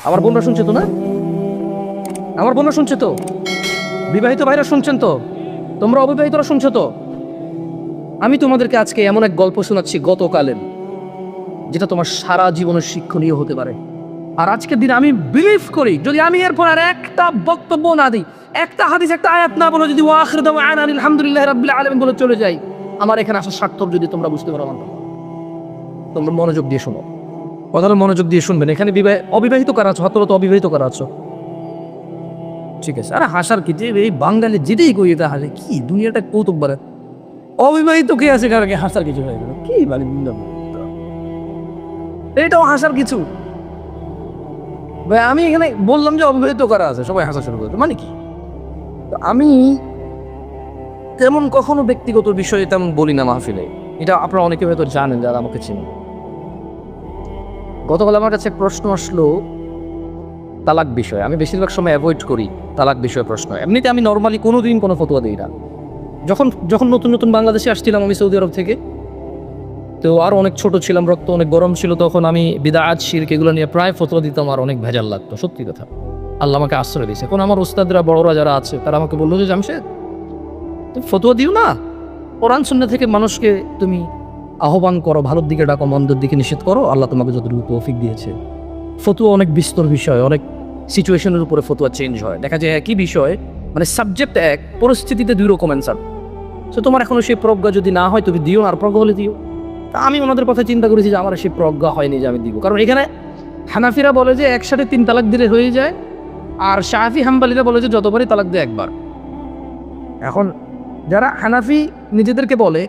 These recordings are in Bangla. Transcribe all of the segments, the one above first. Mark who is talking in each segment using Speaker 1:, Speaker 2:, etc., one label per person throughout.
Speaker 1: আমার বোনরা শুনছে তো না? আমার বোনরা শুনছে তো? বিবাহিত ভাইরা শুনছেন তো? তোমরা অবিবাহিতরা শুনছো তো? আমি তোমাদেরকে আজকে এমন এক গল্প শোনাচ্ছি গতকালের, যেটা তোমার সারা জীবনের শিক্ষণীয় হতে পারে। আর আজকের দিনে আমি বিলিভ করি, যদি আমি এরপর আর একটা বক্তব্য না দিই, একটা হাদিস, একটা আয়াত না বলে, যদি ওয়াখির দাওয়ানা আলহামদুলিল্লাহি রাব্বিল আলামিন বলে চলে যাই, আমার এখানে আসার সার্থক যদি তোমরা বুঝতে পারো, আমার তোমরা মনোযোগ দিয়ে শোনো, কথাটা মনোযোগ দিয়ে শুনবেন। এখানে অবিবাহিত কারা আছো? হাত তো অবিবাহিত কারা আছো? ঠিক আছে। আরে হাসার কি, যে এই বাঙালি যেটাই কই এটা হাসে, কি দুনিয়াটা কৌতুক বারে। অবিবাহিত কে আছে কারো, কি হাসার কিছু হয়ে গেল? কি মানে এটাও হাসার কিছু? ভাই আমি এখানে বললাম যে অবিবাহিত কারা আছে, সবাই হাসা শুরু করতো, মানে কি? আমি তেমন কখনো ব্যক্তিগত বিষয়ে তেমন বলি না মাহফিলে, এটা আপনারা অনেকে হয়তো জানেন যারা আমাকে চিনেন। গতকাল আমার কাছে প্রশ্ন আসলো তালাক বিষয়ে। আমি বেশিরভাগ সময় অ্যাভয়েড করি তালাক বিষয়ে প্রশ্ন। এমনিতে আমি নর্মালি কোনোদিন কোনো ফতোয়া দিই না। যখন নতুন নতুন বাংলাদেশে আসছিলাম আমি সৌদি আরব থেকে, তো আরও অনেক ছোট ছিলাম, রক্ত অনেক গরম ছিল, তখন আমি বিদআত শিরক এগুলো নিয়ে প্রায় ফতোয়া দিতাম, আর অনেক ভেজাল লাগতো, সত্যি কথা। আল্লাহ আমাকে আশ্রয় দিয়েছে। এখন আমার উস্তাদরা, বড়রা যারা আছে, তারা আমাকে বললো যে জামশেদ তুমি ফতোয়া দিও না, কোরআন সুন্নাহ থেকে মানুষকে তুমি আহ্বান করো, ভালোর দিকে ডাকো, মন্দের দিকে নিষেধ করো, আল্লাহ তোমাকে যতটুকু তৌফিক দিয়েছে। ফতোয়া অনেক বিস্তর বিষয়, অনেক সিচুয়েশনের উপরে ফতোয়া চেঞ্জ হয়। দেখা যায় একই বিষয়, মানে সাবজেক্ট এক, পরিস্থিতিতে দুই রকম অ্যান্সার। তো তোমার এখনো সেই প্রজ্ঞা যদি না হয় তুমি দিও, আর প্রজ্ঞা হলে দিও। তা আমি ওনাদের কথা চিন্তা করেছি যে আমার সেই প্রজ্ঞা হয়নি যে আমি দিব, কারণ এখানে হানাফিরা বলে যে একসাথে 3 তালাক দিলে হয়ে যায়, আর শাফি হাম্বালিরা বলে যে যতবারই তালাক দেয় একবার। এখন যারা হানাফি নিজেদেরকে বলে,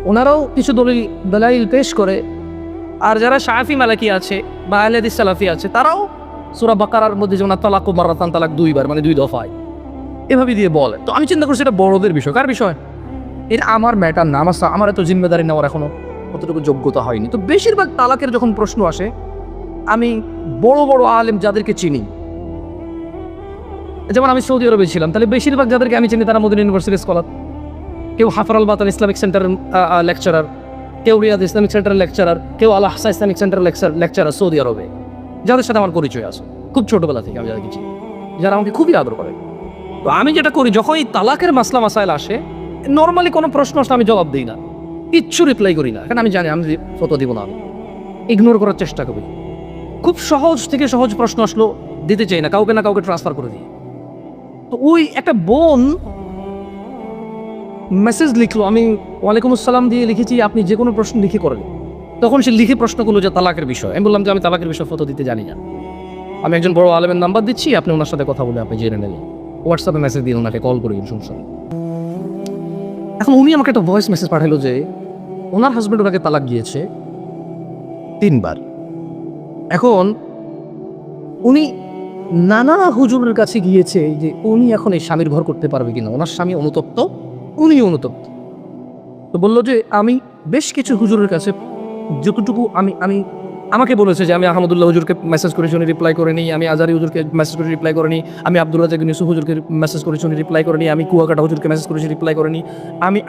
Speaker 1: ওনারাও কিছু দলাইল পেশ করে, আর যারা শাফি মালাকি আছে বা আহলে হাদিস সালাফি আছে, তারাও সূরা বাকারার মধ্যে যেমন তালাক ও মারাতান, তালাক 2 বার, মানে 2 দফায়, এভাবে দিয়ে বলে। তো আমি চিন্তা করছি এটা বড়দের বিষয়। কার বিষয়? এটা আমার ম্যাটার না, আমার এত জিম্মেদারি নেওয়ার এখনো অতটুকু যোগ্যতা হয়নি। তো বেশিরভাগ তালাকের যখন প্রশ্ন আসে, আমি বড় বড় আলেম যাদেরকে চিনি, যেমন আমি সৌদি আরবে ছিলাম, তাহলে বেশিরভাগ যাদেরকে আমি চিনি তারা মদিনা ইউনিভার্সিটির স্কলার। কেউ হাফার বাতান ইসলামিক সেন্টারের লেকচারার, কেউ রিয়াদ ইসলামিক সেন্টারের লেকচারার, কেউ আল আহসা ইসলামিক সেন্টারের লেকচারার সৌদি আরবে, যাদের সাথে আমার পরিচয় আছে খুব ছোটবেলা থেকে। আমি যাদেরকে চিনি, যারা আমাকে খুবই আদর করে। তো আমি যেটা করি, যখন এই তালাকের মাসলা মাসাইল আসে, নর্মালি কোনো প্রশ্ন আসলে আমি জবাব দিই না, কিচ্ছু রিপ্লাই করি না, কারণ আমি জানি আমি ফতোয়া দিব না, আমি ইগনোর করার চেষ্টা করি। খুব সহজ থেকে সহজ প্রশ্ন আসলো দিতে চাই না, কাউকে না কাউকে ট্রান্সফার করে দিই। তো ওই একটা বোন মেসেজ লিখলো, আমি ওয়ালাইকুম আসসালাম দিয়ে লিখেছি আপনি যে কোনো প্রশ্ন লিখে করেন। তখন সে লিখে প্রশ্ন করলো যে তালাকের বিষয়। আমি বললাম যে আমি তালাকের বিষয়ে ফতোয়া দিতে জানি না, আমি একজন বড় আলেমের নাম্বার দিচ্ছি, আপনি ওনার সাথে কথা বলে আপনি জেনে নেবেন। হোয়াটসঅ্যাপে মেসেজ দিন, ওনাকে কল করে দিন, সমস্যা নেই। এখন উনি আমাকে একটা ভয়েস মেসেজ পাঠালো যে ওনার হাজব্যান্ড ওনাকে তালাক দিয়েছে 3 বার। এখন উনি নানা হুজুরের কাছে গিয়েছে যে উনি এখন এই স্বামীর ঘর করতে পারবে কিনা, ওনার স্বামী অনুতপ্ত, উনি অনুতপ্ত। তো বললো যে আমি বেশ কিছু হুজুরের কাছে যতটুকু আমি আমাকে বলেছে যে আমি আহমদুল্লাহ হুজুরকে মেসেজ করেছি, উনি রিপ্লাই করেনি, আমি আজারি হুজুরকে মেসেজ করে রিপ্লাই করেনি, আমি আব্দুল রাজাক ইউসুফ হুজুরকে মেসেজ করেছি, উনি রিপ্লাই করেনি, আমি কুয়াকাটা হুজুরকে মেসেজ করেছি, রিপ্লাই করেনি,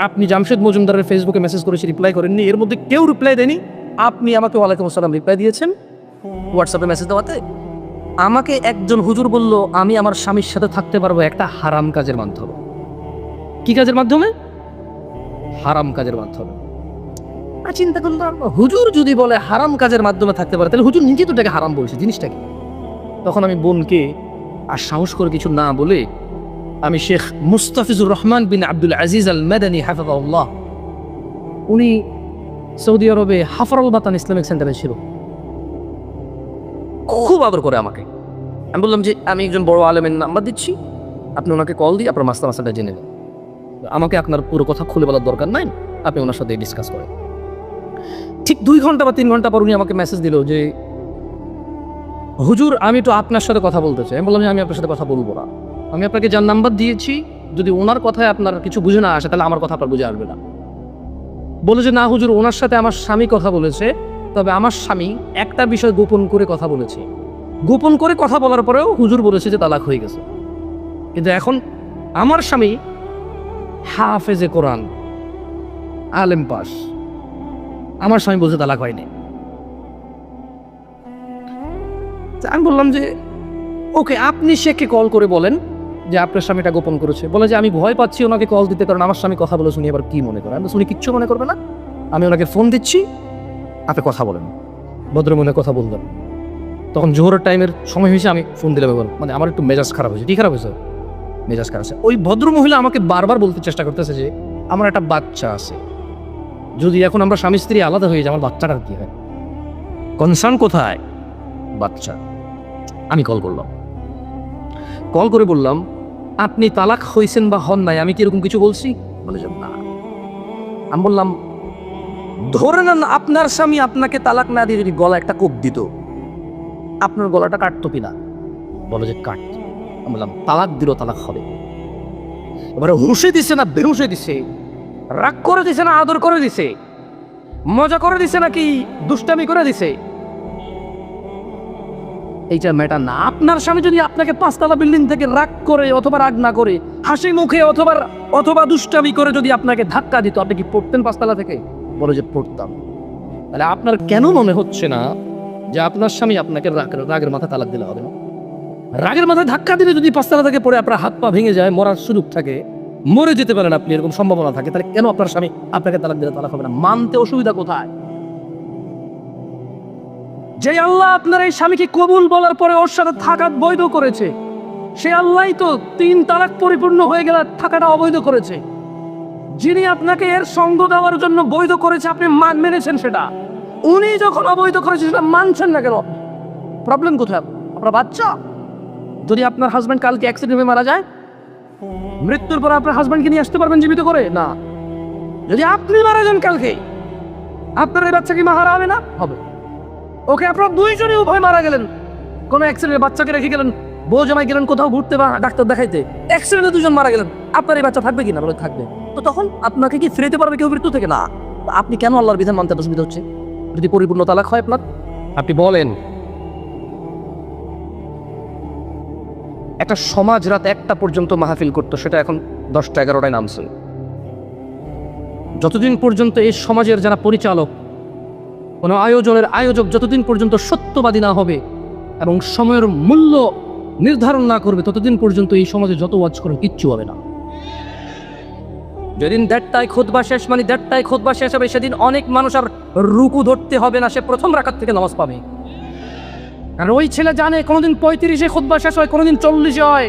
Speaker 1: আপনি জামশেদ মজুমদারের ফেসবুকে মেসেজ করেছি, রিপ্লাই করেননি, এর মধ্যে কেউ রিপ্লাই দেয়নি। আপনি আমাকে ওয়ালাইকুম আসসালাম রিপ্লাই দিয়েছেন হোয়াটসঅ্যাপে মেসেজ দেওয়াতে। আমাকে একজন হুজুর বলল আমি আমার স্বামীর সাথে থাকতে পারবো একটা হারাম কাজের মাধ্যমে। কি কাজের মাধ্যমে? হারাম কাজের মাধ্যমে। চিন্তা করলাম, হুজুর যদি বলে হারাম কাজের মাধ্যমে থাকতে পারে, তাহলে হুজুর নিজে তো এটাকে হারাম বলছে, জিনিসটা কি? তখন আমি বোনকে আর সাহস করে কিছু না বলে, আমি শেখ মুস্তাফিজুর রহমান বিন আব্দুল আজিজ আল মাদানী হাফিজাহুল্লাহ, উনি সৌদি আরবে হাফারুল বাতান ইসলামিক সেন্টারে ছিল, খুব আদর করে আমাকে। আমি বললাম যে আমি একজন বড় আলেমের নাম্বার দিচ্ছি, আপনি ওনাকে কল দিয়ে আপনার মাসালাটা জেনে নেন, আমাকে আপনার পুরো কথা খুলে বলার দরকার নাই, আপনি ওনার সাথে ডিসকাস করেন। ঠিক 2 ঘন্টা বা 3 ঘন্টা পর উনি আমাকে মেসেজ দিল যে হুজুর আমি তো আপনার সাথে কথা বলতে চাই। আমি বললাম যে আমি আপনার সাথে কথা বলবো না, আমি আপনাকে যার নাম্বার দিয়েছি, যদি ওনার কথায় আপনার কিছু বুঝে না আসে তাহলে আমার কথা আপনার বুঝে আসবে না। বলে যে না হুজুর, ওনার সাথে আমার স্বামী কথা বলেছে, তবে আমার স্বামী একটা বিষয় গোপন করে কথা বলেছে, গোপন করে কথা বলার পরেও হুজুর বলেছে যে তালাক হয়ে গেছে। কিন্তু এখন আমার স্বামী হাফেজে কোরআন, আলেম পাস, আমার স্বামী বলছে তালাক হয়নি। আমি বললাম যে ওকে, আপনি শেখকে কল করে বলেন যে আপনার স্বামী এটা গোপন করেছে। বলে যে আমি ভয় পাচ্ছি ওনাকে কল দিতে, কারণ আমার স্বামী কথা বলে শুনি এবার কি মনে করে। আমি শুনি কিচ্ছু মনে করবে না, আমি ওনাকে ফোন দিচ্ছি, আপনি কথা বলেন। ভদ্রমহিলা কথা বললেন। তখন জোহরের টাইমের সময় হয়েছে, আমি ফোন দিলাম। এবার মানে আমার একটু মেজাজ খারাপ হয়েছে। কি খারাপ হয়েছে? মেজাজ খারাপ আছে। ওই ভদ্রমহিলা আমাকে বারবার বলতে চেষ্টা করতেছে যে আমার একটা বাচ্চা আছে, যদি এখন আমরা স্বামী স্ত্রী আলাদা হয়ে যাই আমার বাচ্চাটার কি হয়, কনসার্ন কোথায়? বাচ্চা। আমি কল করলাম, কল করে বললাম আপনি তালাক হয়েছেন বা হন নাই, আমি কি এরকম কিছু বলছি? বলে যে না। আমি বললাম ধরে নেন আপনার স্বামী আপনাকে তালাক না দিয়ে যদি গলা একটা কোপ দিত, আপনার গলাটা কাটতো কিনা? বলে যে কাট। আমি বললাম তালাক দিল, তালাক হবে। এবারে হুঁশে দিছে না বেহুশে দিছে, রাগ করে দিছে না আদর করে দিছে, মজা করে দিছে নাকি দুষ্টামি করে দিছে, এইটা ম্যাটার না। আপনার স্বামী যদি আপনাকে 5 তলা বিল্ডিং থেকে রাগ করে অথবা রাগ না করে হাসি মুখে অথবা দুষ্টামি করে যদি আপনাকে ধাক্কা দিত, আপনি কি পড়তেন 5 তলা থেকে? বলে যে পড়তাম। তাহলে আপনার কেন মনে হচ্ছে না যে আপনার স্বামী আপনাকে রাগের মাথায় তালাক দিলে হবে না? রাগের মাথায় ধাক্কা দিলে যদি 5 তলা থেকে পড়ে আপনার হাত পা ভেঙে যায়, মরার সুযোগ থাকে, মরে যেতে পারেন আপনি, এরকম সম্ভাবনা থাকে, তাহলে কেন আপনার স্বামী আপনাকে তালাক দিলে তালাক হবে না? মানতে অসুবিধা কোথায়? যে আল্লাহ আপনার এই স্বামীকে কবুল বলার পরে ওর সাথে থাকা বৈধ করেছে, সে আল্লাহই তো 3 তালাক পরিপূর্ণ হয়ে গেলে থাকাটা অবৈধ করেছে। যিনি আপনাকে এর সঙ্গ দেওয়ার জন্য বৈধ করেছে, আপনি মেনেছেন সেটা। উনি যখন অবৈধ করেছে সেটা মানছেন না কেন? প্রবলেম কোথায়? আপনার বাচ্চা। যদি আপনার হাজব্যান্ড কালকে অ্যাক্সিডেন্ট হয়ে মারা যায়, মৃত্যুর পর আপনার হাজব্যান্ডকে নিয়ে আসতে পারবেন জীবিত করে? না। যদি আপনি মারা যান কালকে, আপনার এই বাচ্চা কি মা হারা হবে না? হবে। ওকে, আপনারা দুইজনই উভয় মারা গেলেন, কোনো অ্যাক্সিডেন্টে বাচ্চাকে রেখে গেলেন, বউ জামাই গেলেন কোথাও ঘুরতে বা ডাক্তার দেখাইতে, অ্যাক্সিডেন্টে দুজন মারা গেলেন, আপনার এই বাচ্চা থাকবে কিনা? বলে থাকবে। তো তখন আপনাকে কি ফিরেতে পারবে কেউ মৃত্যু থেকে? না। আপনি কেন আল্লাহর বিধান মানতে অসুবিধা হচ্ছে? যদি পরিপূর্ণ তালাক হয় আপনার, আপনি বলেন। একটা সমাজ রাত 1টা পর্যন্ত মাহফিল করতো, সেটা এখন 10টা 11টায় নামছে। যতদিন পর্যন্ত এই সমাজের যারা পরিচালক, কোনো আয়োজনের আয়োজক যতদিন পর্যন্ত সত্যবাদী না হবে এবং সময়ের মূল্য নির্ধারণ না করবে, ততদিন পর্যন্ত এই সমাজে যত ওয়াজ করে কিচ্ছু হবে না। যেদিন 1:30টায় খুতবা শেষ, মানে 1:30টায় খুতবা শেষ হবে, সেদিন অনেক মানুষ আর রুকু ধরতে হবে না, সে প্রথম রাকাত থেকে নামাজ পাবে। আর ওই ছেলে জানে কোনোদিন 35-এ খুতবা শেষ হয়, কোনোদিন 40-এ হয়,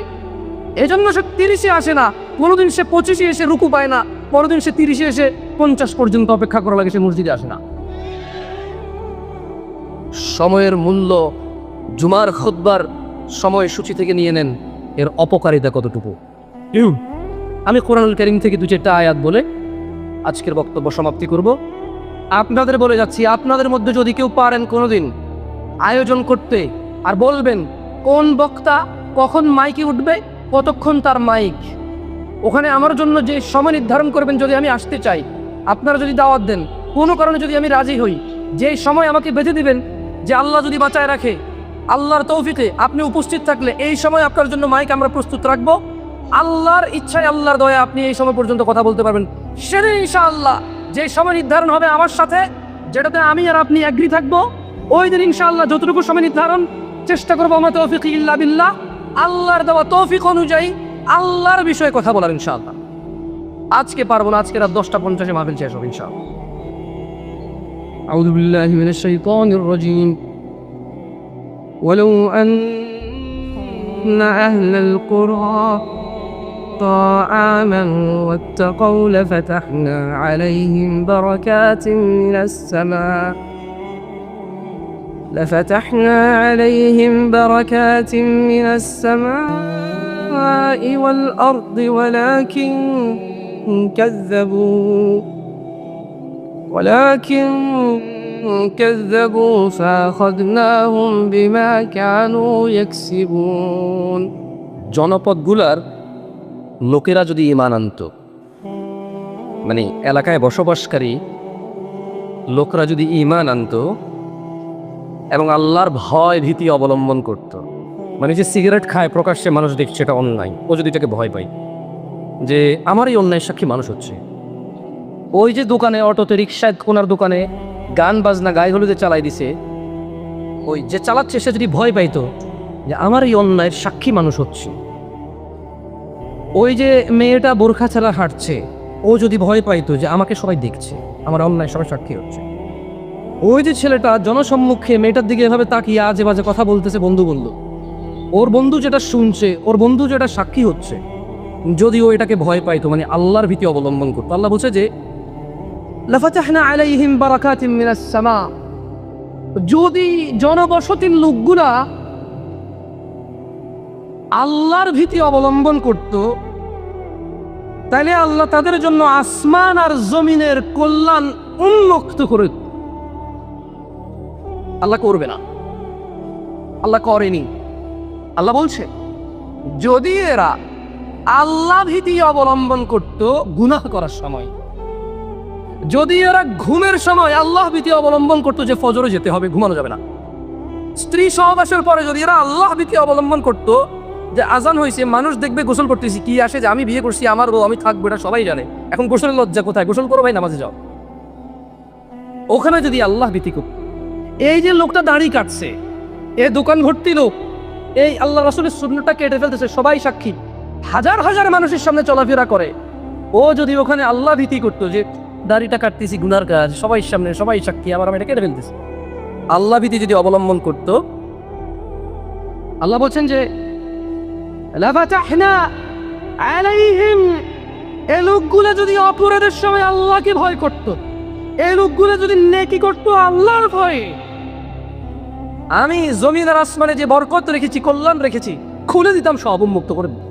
Speaker 1: এজন্য সে 30-এ আসে না, কোনোদিন সে 25-এ এসে রুকু পায় না, পরদিন সে 30-এ এসে 50 পর্যন্ত অপেক্ষা করা লাগে, সে মসজিদে আসে না। সময়ের মূল্য জুমার খুতবার সময়সূচি থেকে নিয়ে নেন, এর অপকারিতা কতটুকু। আমি কোরআনুল কারীম থেকে 2-4টা আয়াত বলে আজকের বক্তব্য সমাপ্তি করব। আপনাদের বলে যাচ্ছি, আপনাদের মধ্যে যদি কেউ পারেন কোনোদিন আয়োজন করতে, আর বলবেন কোন বক্তা কখন মাইকে উঠবে, কতক্ষণ তার মাইক, ওখানে আমার জন্য যে সময় নির্ধারণ করবেন, যদি আমি আসতে চাই, আপনারা যদি দাওয়াত দেন, কোনো কারণে যদি আমি রাজি হই, যে সময় আমাকে বেঁধে দিবেন, যে আল্লাহ যদি বাঁচায় রাখে, আল্লাহর তৌফিকে আপনি উপস্থিত থাকলে এই সময় আপনার জন্য মাইক আমরা প্রস্তুত রাখবো, আল্লাহর ইচ্ছায় আল্লাহর দয়া আপনি এই সময় পর্যন্ত কথা বলতে পারবেন। সেদিন ইনশাআল্লাহ যে সময় নির্ধারণ হবে আমার সাথে, যেটাতে আমি আর আপনি এগ্রি থাকবো, ওই দিন ইনশাআল্লাহ যতটুকু সময় নির্ধারণ চেষ্টা করবো, আমার তৌফিক ইল্লা বিল্লাহ, আল্লাহর দেওয়া তৌফিক অনুযায়ী আল্লাহর বিষয়ে কথা বলার ইনশাআল্লাহ। আজকে পারবো না, আজকে রাত 10:50 মাহফিল শেষ হবে ইনশাআল্লাহ। আউযু বিল্লাহি মিনাশ শাইতানির রাজীম। ওয়ালাউ আন্না আহলাল কুরআ آمنوا واتقوا لفتحنا عليهم بركات من السماء والأرض ولكن كذبوا فأخذناهم بما كانوا يكسبون। জনপদগুলার লোকেরা যদি ঈমান আনত, মানে এলাকায় বসবাসকারী লোকরা যদি ঈমান আনত এবং আল্লাহর ভয় ভীতি অবলম্বন করত, মানে যে সিগারেট খায় প্রকাশ্যে মানুষ দেখছে এটা অন্যায়, ও যদি এটাকে ভয় পায় যে আমার এই অন্যায় সাক্ষী মানুষ হচ্ছে, ওই যে দোকানে অটোতে রিক্সায় কোনার দোকানে গান বাজনা গায়ে হলুদে চালাই দিছে, ওই যে চালাচ্ছে সে যদি ভয় পাইতো যে আমার এই অন্যায়ের সাক্ষী মানুষ হচ্ছে, ওই যে মেয়েটা বোরখা ছাড়া হাঁটছে ও যদি ভয় পাইতো যে আমাকে সবাই দেখছে, আমার অন্যায় সবাই সাক্ষী হচ্ছে, ওই যে ছেলেটা জনসম্মুখে মেয়েটার দিকে এভাবে তাকিয়ে আজে বাজে কথা বলতেছে বন্ধু বন্ধু, ওর বন্ধু যেটা শুনছে, ওর বন্ধু যেটা সাক্ষী হচ্ছে, যদি ও এটাকে ভয় পাইতো, মানে আল্লাহর ভীতি অবলম্বন করতো, আল্লাহ বলছে যে লাফাতাহনা আলাইহিম বারাকাতিম মিনাস সামা, যদি জনবসতির লোকগুলা আল্লাহর ভীতি অবলম্বন করত, তাইলে আল্লাহ তাদের জন্য আসমান আর জমিনের কল্যাণ উন্মুক্ত করে। আল্লাহ করবে না, আল্লাহ করেনি। আল্লাহ বলছে যদি এরা আল্লাহ ভীতি অবলম্বন করত গুনাহ করার সময়, যদি এরা ঘুমের সময় আল্লাহ ভীতি অবলম্বন করতো যে ফজরে যেতে হবে, ঘুমানো যাবে না, স্ত্রী সহবাসের পরে যদি এরা আল্লাহ ভীতি অবলম্বন করতো যে আজান হয়েছে মানুষ দেখবে গোসল করতেছি, কি আসে যে আমি বিয়ে করছি, আমার বউ, আমি থাকবো, এটা সবাই জানে, এখন গোসলের লজ্জা কোথায়, গোসল করো ভাই, নামাজে যাও, ওখানে যদি আল্লাহ ভীতি করত। এই যে লোকটা দাড়ি কাটছে, এ দোকান ভর্তি লোক, এই আল্লাহ রাসূলের সুন্নাহটা কেটে ফেলতেছে, সবাই সাক্ষী, হাজার হাজার মানুষের সামনে চলাফেরা করে, ও যদি ওখানে আল্লাহ ভীতি করতো যে দাড়িটা কাটতেছি গুনার কাজ, সবাই সামনে সবাই সাক্ষী, আবার আমি এটা কেটে ফেলতেছি, আল্লাহ ভীতি যদি অবলম্বন করত, আল্লাহ বলছেন যে লাফাতাহনা আলাইহিম, এই লোকগুলো যদি অপরাধের সময় আল্লাহকে ভয় করত, এই লোকগুলো যদি নেকি করত আল্লাহর ভয়ে, আমি জমিন আর আসমানে যে বরকত রেখেছি, কল্যাণ রেখেছি, খুলে দিতাম, সব উন্মুক্ত করে দিতাম।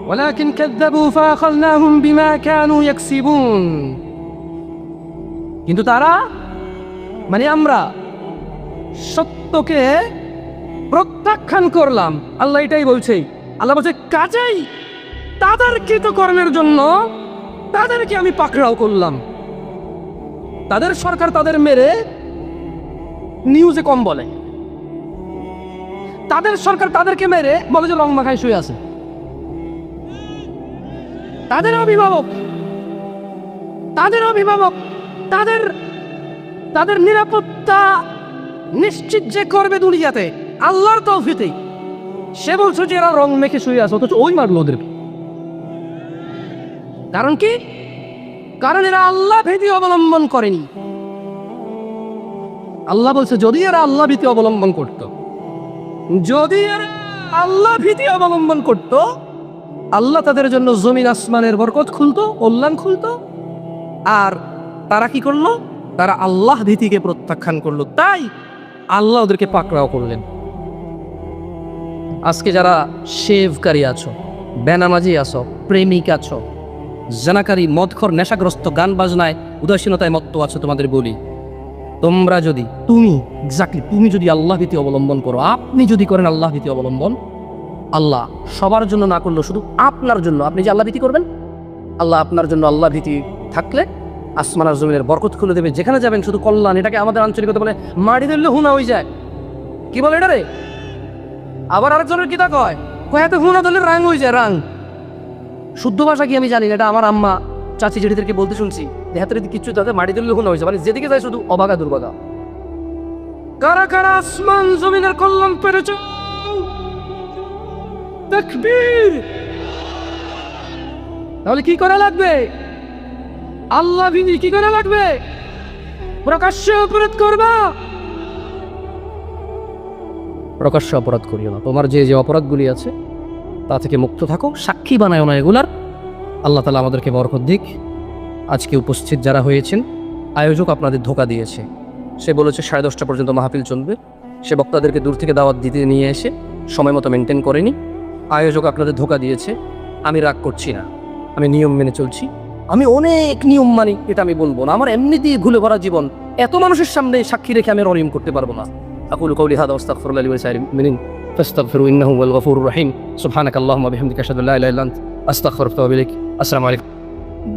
Speaker 1: ওয়ালাকিন কাযাবু ফাআখাযনাহুম বিমা কানু ইয়াকসিবুন, কিন্তু তারা, মানে আমরা সত্যকে প্রত্যাখ্যান করলাম। আল্লাহ এটাই বলছে, আল্লাহ বলছে কাজেই তাদের কৃতকর্মের জন্য তাদেরকে আমি পাকড়াও করলাম। তাদের সরকার তাদের মেরে নিউজে কম বলে, তাদের সরকার তাদেরকে মেরে বলে যে রং মাখায় শুয়ে আছে, তাদের অভিভাবক তাদের নিরাপত্তা নিশ্চিত যে করবে দুনিয়াতে আল্লাহর তৌফিকে, সে বলছে যে এরা রং মেখে শুয়ে আছে, অথচ ওই মারলো ওদেরকে। কারণ কি? কারণ এরা আল্লাহ ভীতি অবলম্বন করেনি। আল্লাহ বলছে যদি এরা আল্লাহ ভীতি অবলম্বন করত, যদি এরা আল্লাহ ভীতি অবলম্বন করত, আল্লাহ তাদের জন্য জমিন আসমানের বরকত খুলতো, কল্যাণ খুলতো। আর তারা কি করলো? তারা আল্লাহ ভীতিকে প্রত্যাখ্যান করলো, তাই আল্লাহ ওদেরকে পাকড়াও করলেন। আজকে যারা শেভকারী আছো, বেনামাজি আছো, প্রেমিক আছো, জানাকারী, মদখর, নেশাগ্রস্ত, গান বাজনায় উদাসীনতায় মত্ত আছো, তোমাদের বলি, তোমরা যদি, তুমি যদি আল্লাহ ভীতি অবলম্বন করো, আপনি যদি করেন আল্লাহ ভীতি অবলম্বন, আল্লাহ সবার জন্য না করলো, শুধু আপনার জন্য, আপনি যে আল্লাহ ভীতি করবেন, আল্লাহ আপনার জন্য আল্লাহ ভীতি থাকলে আসমান আর জমিনের বরকত খুলে দেবে, যেখানে যাবেন শুধু কল্যাণ। এটাকে আমাদের আঞ্চলিকতা বলে মাটি দিলে হুনা হয়ে যায়, কি বলে এটা রে? আবার আরেকজনের কিতা কয়, কয়াতে হুনা দিলে রাং হয়ে যায়, রাং। শুদ্ধ ভাষা কি আমি জানি না, এটা আমার আম্মা চাচি জেঠিদেরকে বলতে শুনছি, দেহাতের কিছু তাদের মাটি দিলে হুনা হয়ে যায়, মানে যেদিকে যায় শুধু অবাগা দুর্বাগা। কারা কারা আসমান জমিনের কল্যাণ পেরেছে? তাকবীর! তাহলে কি করা লাগবে? আল্লাহ ভীতি কি করা লাগবে? প্রকাশ্যে অপরাধ করবা? প্রকাশ্যে অপরাধ করিও না, তোমার যে যে অপরাধগুলি আছে তা থেকে মুক্ত থাকো, সাক্ষী বানায় না এগুলার। আল্লাহ তাআলা আমাদেরকে বরকত দিক। আজকে উপস্থিত যারা হয়েছেন, আয়োজক আপনাদের ধোঁকা দিয়েছে। সে বলেছে 10:30 পর্যন্ত মাহফিল চলবে, সে বক্তাদেরকে দূর থেকে দাওয়াত দিতে নিয়ে এসে সময় মতো মেনটেন করেনি। আয়োজক আপনাদের ধোঁকা দিয়েছে। আমি রাগ করছি না, আমি নিয়ম মেনে চলছি। আমি অনেক নিয়ম মানি, এটা আমি বলবো না। আমার এমনিতেই ঘুলে ভরা জীবন, এত মানুষের সামনে সাক্ষী রেখে আমি অনিয়ম করতে পারবো না। আকুলু কওলি হাযা ওয়াস্তাগফিরুল্লাহ লি ওয়া লিসাইরিল মুমিনিন ফাস্তাগফিরু ইন্নাহু হুয়াল গফুরুর রহিম। সুবহানাকাল্লাহুম্মা বিহামদিকা আশহাদু আল্লা ইলাহা ইল্লা আনতা আস্তাগফিরুকা ওয়া আতুবু ইলাইক। আসসালামু আলাইকুম।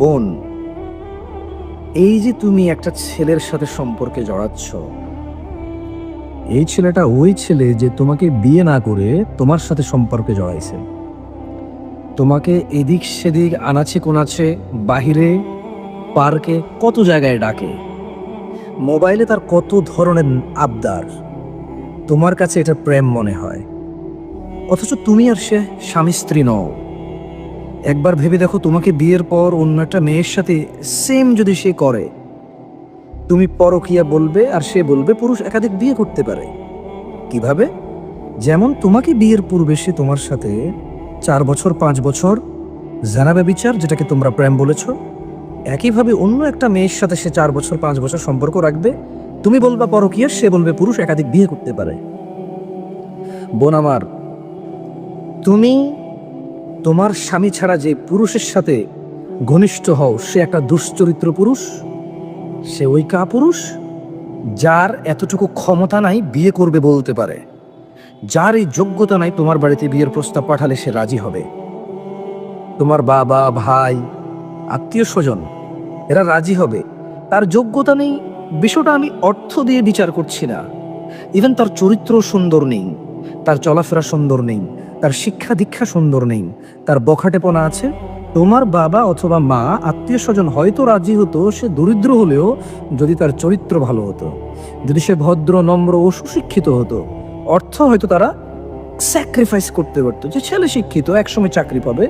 Speaker 2: বোন, এই যে তুমি একটা ছেলের সাথে সম্পর্কে জড়াচ্ছ, এই ছেলেটা ওই ছেলে যে তোমাকে বিয়ে না করে তোমার সাথে সম্পর্কে জড়াইছে। তোমাকে এদিক সেদিক, আনাচে কোনাচে, বাহিরে, পার্কে, কত জায়গায় ডাকে। মোবাইলে তার কত ধরনের আবদার, তোমার কাছে এটা প্রেম মনে হয়, অথচ তুমি আর সে স্বামী স্ত্রী নও। একবার ভেবে দেখো, তোমাকে বিয়ের পর অন্য একটা মেয়ের সাথে সেম যদি সে করে, তুমি পরকীয়া বলবে আর সে বলবে পুরুষ একাধিক বিয়ে করতে পারে। কিভাবে? যেমন তোমাকে বিয়ের পূর্বে সে তোমার সাথে 4 বছর 5 বছর জানাবে বিচার, যেটাকে তোমরা প্রেম বলেছ, একইভাবে অন্য একটা মেয়ের সাথে সে 4 বছর 5 বছর সম্পর্ক রাখবে, তুমি বলবা পরকীয়া, সে বলবে পুরুষ একাধিক বিয়ে করতে পারে। বোন আমার, তুমি তোমার স্বামী ছাড়া যে পুরুষের সাথে ঘনিষ্ঠ হও, সে একটা দুশ্চরিত্র পুরুষ, সে ওই কাপুরুষ যার এতটুকু ক্ষমতা নাই বিয়ে করবে বলতে পারে, যার এই যোগ্যতা নাই তোমার বাড়িতে বিয়ের প্রস্তাব পাঠালে সে রাজি হবে। তোমার বাবা, ভাই, আত্মীয় স্বজন এরা রাজি হবে, তার যোগ্যতা নেই। বিষয়টা আমি অর্থ দিয়ে বিচার করছি না, ইভেন তার চরিত্র সুন্দর নেই, তার চলাফেরা সুন্দর নেই, তার শিক্ষা দীক্ষা সুন্দর নেই, তার বখাটেপনা আছে, তোমার বাবা অথবা মা, আত্মীয় স্বজন হয়তো রাজি হতো সে দরিদ্র হলেও, যদি তার চরিত্র ভালো হতো, যদি সে ভদ্র, নম্র ও সুশিক্ষিত হতো। অর্থ হয়তো তারা স্যাক্রিফাইস করতে পারতো, যে ছেলে শিক্ষিত, একসময় চাকরি পাবে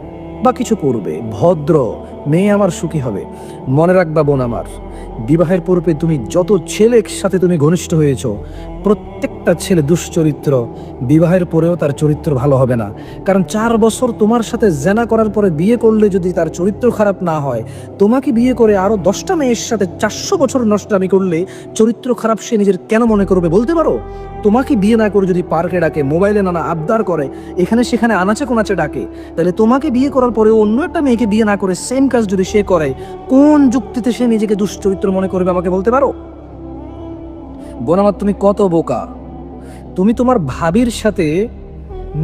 Speaker 2: বা কিছু করবে, ভদ্র মেয়ে আমার সুখী হবে। মনে রাখবা বোন আমার, বিবাহের পূর্বে তুমি যত ছেলের সাথে তুমি ঘনিষ্ঠ হয়েছ, প্রত্যেকটা ছেলে দুশ্চরিত্র, বিবাহের পরেও তার চরিত্র ভালো হবে না। কারণ 4 বছর তোমার সাথে জেনা করার পরে বিয়ে করলে যদি তার চরিত্র খারাপ না হয়, তোমাকে বিয়ে করে আরো 10টা মেয়ের সাথে 400 বছর নষ্টামি করলে চরিত্র খারাপ সে নিজের কেন মনে করবে বলতে পারো? তোমাকে বিয়ে না করে যদি পার্কে ডাকে, মোবাইলে নানা আবদার করে, এখানে সেখানে আনাচে কোনাচে ডাকে, তাহলে তোমাকে বিয়ে করার পরে অন্য একটা মেয়েকে বিয়ে না করে সেম কাজ যদি সে করে, কোন যুক্তিতে সে নিজেকে দুশ্চরিত্র মনে করবে আমাকে বলতে পারো? বোন আমার, তুমি কত বোকা! তুমি তোমার ভাবির সাথে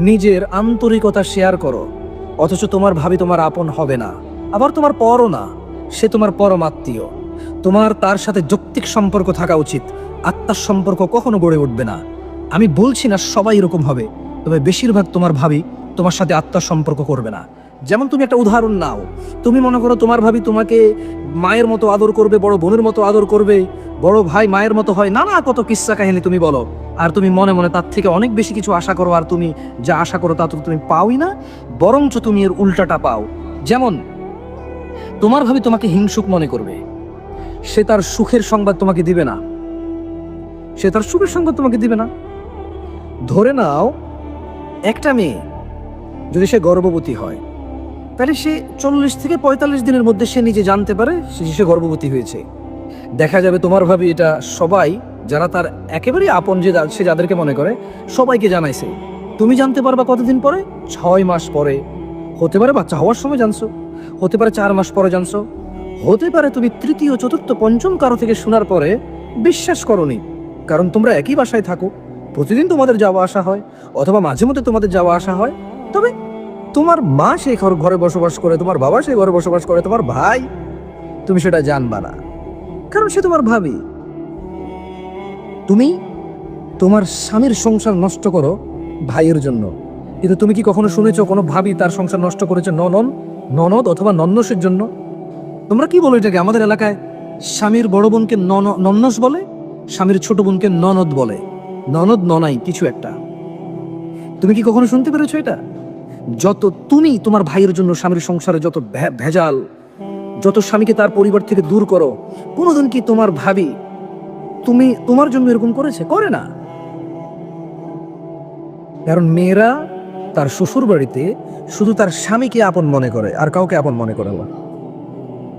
Speaker 2: নিজের আন্তরিকতা শেয়ার করো, অথচ তোমার ভাবি তোমার আপন হবে না, আবার তোমার পরও না, সে তোমার পরম আত্মীয়। তোমার তার সাথে যৌক্তিক সম্পর্ক থাকা উচিত, আত্মার সম্পর্ক কখনো গড়ে উঠবে না। আমি বলছি না সবাই এরকম হবে, তবে বেশিরভাগ তোমার ভাবি তোমার সাথে আত্মার সম্পর্ক করবে না। যেমন তুমি একটা উদাহরণ নাও, তুমি মনে করো তোমার ভাবি তোমাকে মায়ের মতো আদর করবে, বড় বোনের মতো আদর করবে, বড় ভাই মায়ের মতো হয়, নানা কত কিস্সা কাহিনী তুমি বলো, আর তুমি মনে মনে তার থেকে অনেক বেশি কিছু আশা করো, আর তুমি যা আশা করো তা তো তুমি পাওই না, বরঞ্চ তুমি এর উল্টাটা পাও। যেমন তোমার ভাবি তোমাকে হিংসুক মনে করবে, সে তার সুখের সংবাদ তোমাকে দিবে না, সে তার সুখের সংবাদ তোমাকে দিবে না। ধরে নাও একটা মেয়ে যদি সে গর্ভবতী হয়, তাহলে সে 40 থেকে 45 দিনের মধ্যে সে নিজে জানতে পারে সে গর্ভবতী হয়েছে। দেখা যাবে তোমার ভাবি এটা সবাই, যারা তার একেবারেই আপন, যে সে যাদেরকে মনে করে, সবাইকে জানাইছে। তুমি জানতে পারবা কতদিন পরে? 6 মাস পরে, হতে পারে বাচ্চা হওয়ার সময় জানছো, হতে পারে 4 মাস পরে জানছো, হতে পারে তুমি তৃতীয়, চতুর্থ, পঞ্চম কারো থেকে শোনার পরে বিশ্বাস করনি, কারণ তোমরা একই বাসায় থাকো, প্রতিদিন তোমাদের যাওয়া আসা হয়, অথবা মাঝে মধ্যে তোমাদের যাওয়া আসা হয়। তবে তোমার মা সেই ঘরে বসবাস করে, তোমার বাবা সেই ঘরে বসবাস করে, তোমার ভাই, তুমি সেটা জানবা না, কারণ সে তোমার ভাবি। তুমি তোমার স্বামীর সংসার নষ্ট করো ভাইয়ের জন্য, কিন্তু তুমি কি কখনো শুনেছো কোনো ভাবি তার সংসার নষ্ট করেছে ননদ অথবা নন্নসের জন্য? তোমরা কি বলো এটাকে? আমাদের এলাকায় স্বামীর বড় বোনকে নন্নস বলে, স্বামীর ছোট বোনকে ননদ বলে, ননদ ননাই কিছু একটা। তুমি কি কখনো শুনতে পেরেছো এটা? যত তুমি তোমার ভাইয়ের জন্য স্বামীর সংসারে যত ভেজাল, যত স্বামীকে তার পরিবার থেকে দূর করো, কোনোদিন কি তোমার ভাবি তোমার জন্য এরকম করেছে? করে না। কারণ মেয়েরা তার শ্বশুর বাড়িতে শুধু তার স্বামীকে আপন মনে করে, আর কাউকে আপন মনে করে না।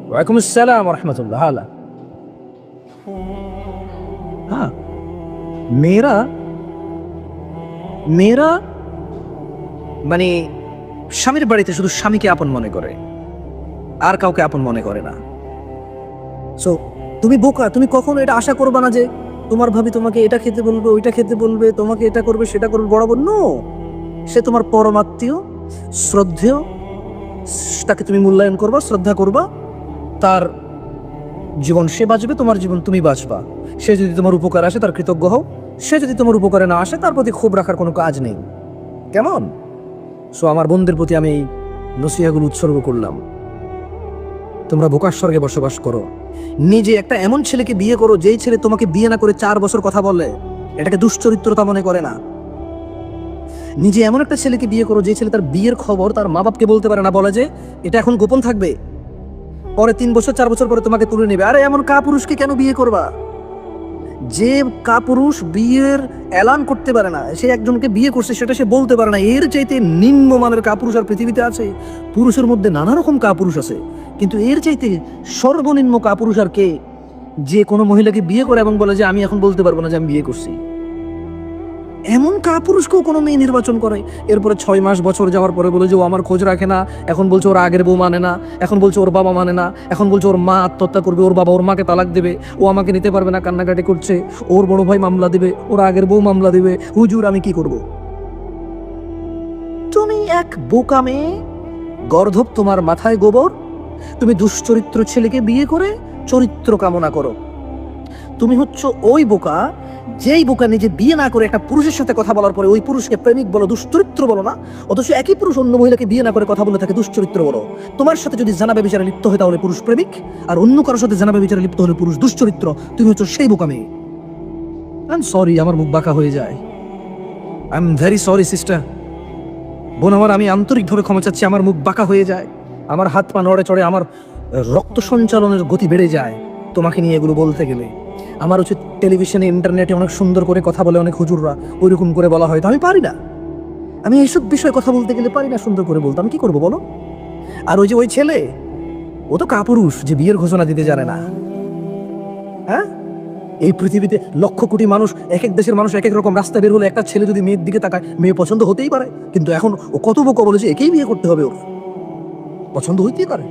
Speaker 2: ওয়ালাইকুম আসসালাম ওয়া রাহমাতুল্লাহ। হ্যাঁ, মেয়েরা মানে স্বামীর বাড়িতে শুধু স্বামীকে আপন মনে করে, আর কাউকে আপন মনে করে না। সো তুমি বোকা, তুমি কখনো এটা আশা করবে না যে তোমার ভাবি তোমাকে এটা খেতে বলবে, ওইটা খেতে বলবে, তোমাকে এটা করবে, সেটা করবে, বরাবর। নো, সে তোমার পরমাত্মীয়, শ্রদ্ধেয়, তাকে তুমি মূল্যায়ন করবা, শ্রদ্ধা করবা, তার জীবন সে বাঁচবে, তোমার জীবন তুমি বাঁচবা। সে যদি তোমার উপকার আসে তার কৃতজ্ঞ হও, সে যদি তোমার উপকারে না আসে তার প্রতি ক্ষোভ রাখার কোনো কাজ নেই। কেমন? সো আমার বোনদের প্রতি আমি এই নসিহাগুলো উৎসর্গ করলাম। তোমরা বোকার স্বর্গে বসবাস করো, নিজে একটা এমন ছেলেকে বিয়ে করো যেই ছেলে তোমাকে বিয়ে না করে 4 বছর কথা বলে, এটাকে দুশ্চরিত্রতা মনে করে না। নিজে এমন একটা ছেলেকে বিয়ে করো যে ছেলে তার বিয়ের খবর তার মা বাপকে বলতে পারে না, বলে যে এটা এখন গোপন থাকবে, পরে 3 বছর 4 বছর পরে তোমাকে তুলে নেবে। আরে এমন কাপুরুষকে কেন বিয়ে করবা? যে কাপুরুষ বিয়ের এলান করতে পারে না, সে একজনকে বিয়ে করছে সেটা সে বলতে পারে না, এর চাইতে নিম্নমানের কাপুরুষ আর পৃথিবীতে আছে? পুরুষের মধ্যে নানা রকম কাপুরুষ আছে, কিন্তু এর চাইতে সর্বনিম্ন কাপুরুষ আর কে? যে কোনো মহিলাকে বিয়ে করে এবং বলে যে আমি এখন বলতে পারবো না যে আমি বিয়ে করছি। এমন কাপুরুষকেও কোনো মেয়ে নির্বাচন করে। এরপরে 6 মাস বছর যাওয়ার পরে বলে যে ও আমার খোঁজ রাখে না, এখন বলছে ওর আগের বউ মানে না, এখন বলছে ওর বাবা মানে না, এখন বলছে ওর মা আত্মহত্যা করবে, ওর বাবা ওর মাকে তালাক দেবে, ও আমাকে নিতে পারবে না, কান্নাকাটি করছে, ওর বড় ভাই মামলা দেবে, ওর আগের বউ মামলা দেবে। হুজুর আমি কি করব? তুমি এক বোকা মেয়ে, গর্ধব তোমার মাথায় গোবর। তুমি দুশ্চরিত্র ছেলেকে বিয়ে করে চরিত্র কামনা করো। তুমি হচ্ছ ওই বোকা, যেই বোকা নিজে বিয়ে না করে একটা পুরুষের সাথে কথা বলার পরে ওই পুরুষকে প্রেমিক বলো, দুশ্চরিত্র বলো না, অথচ একই পুরুষ অন্য মহিলাকে বিয়ে না করে কথা বলে থাকে দুশ্চরিত্র বলো। তোমার সাথে যদি জানা ব্যভিচারে লিপ্ত হয় তাহলে পুরুষ প্রেমিক, আর অন্য কারোর সাথে জানা ব্যভিচারে লিপ্ত হলে পুরুষ দুশ্চরিত্র। তুমি হচ্ছ সেই বোকা মেয়ে। আই এম সরি, আমার মুখ বাঁকা হয়ে যায়। I am very sorry sister. বোন আমার, আমি আন্তরিকভাবে ক্ষমা চাচ্ছি, আমার মুখ বাঁকা হয়ে যায়, আমার হাত পা নড়ে চড়ে, আমার রক্ত সঞ্চালনের গতি বেড়ে যায় তোমাকে নিয়ে এগুলো বলতে গেলে। আমার হচ্ছে টেলিভিশনে ইন্টারনেটে অনেক সুন্দর করে কথা বলে অনেক হুজুররা, ওইরকম করে বলা হয়, তো আমি পারি না। আমি এইসব বিষয়ে কথা বলতে গেলে পারি না সুন্দর করে বলতে, আমি কি করবো বলো? আর ওই যে ওই ছেলে, ও তো কাপুরুষ যে বিয়ের ঘোষণা দিতে জানে না। হ্যাঁ, এই পৃথিবীতে লক্ষ কোটি মানুষ, এক এক দেশের মানুষ এক এক রকম, রাস্তা বের হলে একটা ছেলে যদি মেয়ের দিকে তাকায়, মেয়ে পছন্দ হতেই পারে, কিন্তু এখন ও কত বোকা বলে যে একেই বিয়ে করতে হবে, ওর পছন্দ হইতেই পারে,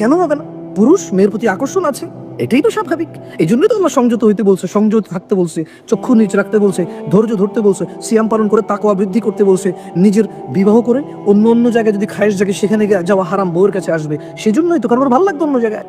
Speaker 2: কেন হবে না? পুরুষ মেয়ের প্রতি আকর্ষণ আছে, এটাই তো স্বাভাবিক। এই জন্যই তো আল্লাহ সংযত হইতে বলছে, সংযত থাকতে বলছে, চক্ষু নিচ রাখতে বলছে, ধৈর্য ধরতে বলছে, সিয়াম পালন করে তাকওয়া বৃদ্ধি করতে বলছে। নিজের বিবাহ করে অন্য অন্য জায়গায় যদি খায়েশ জায়গায় সেখানে যাওয়া হারাম, বউয়ের কাছে আসবে, সেজন্যই তো, কারণ ওর ভালো লাগতো অন্য জায়গায়।